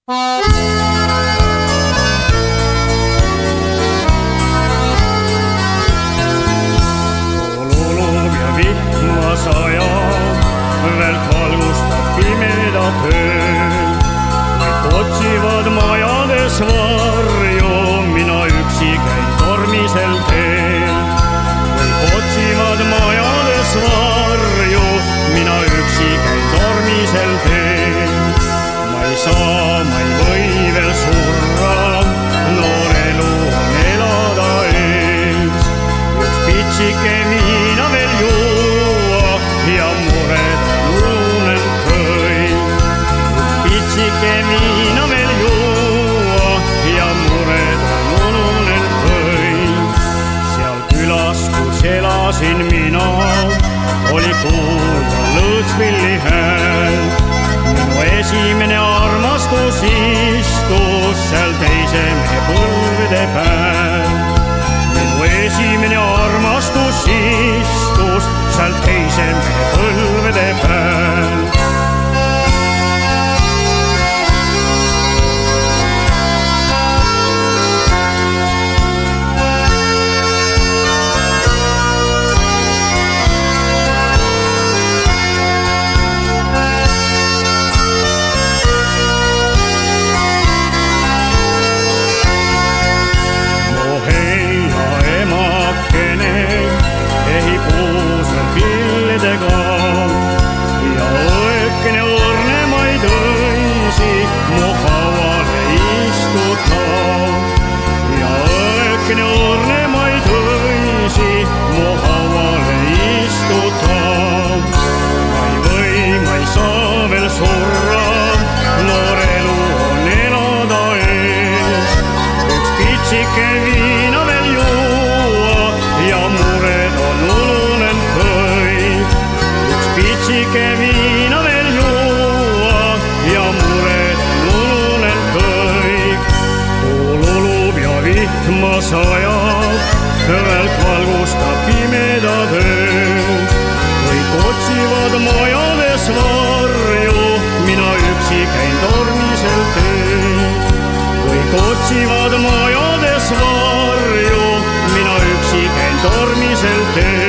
Ululub ja vihma sajab, veel valgustab pimedat ööd. Kõik otsivad majades varju, mina üksi käin tormisel teel. Kõik otsivad majades varju, mina üksi käin tormisel teel. Ma ei saa, ma ei või veel surra, noor elu on elada ees. Üks pitsike viina veel juua ja mured on ununenud kõik. Üks pitsike viina veel juua ja mured on ununenud kõik. Seal külas, kus elasin mina, oli kuulda lõõtspilli hääl. Minu esimene armastus istus seal teise mehe põlvede pääl. Minu esimene armastus istus seal teise mehe põlvede pääl. Ja õekene õrnemaid õisi mu hauale istutab. Ja õekene õrnemaid õisi mu hauale istutab. Ma ei või, ma ei saa veel surra, noor elu on elada ees. Üks pitsike viina veel juua ja mured on ununenud kõik. Pitsike viina veel juua ja mured on ununenud kõik. Ululub ja vihma sajab, veel valgustab pimedad ööd. Kõik otsivad majades varju, mina üksi käin tormisel teel. Kõik otsivad majades varju, mina üksi käin tormisel teel.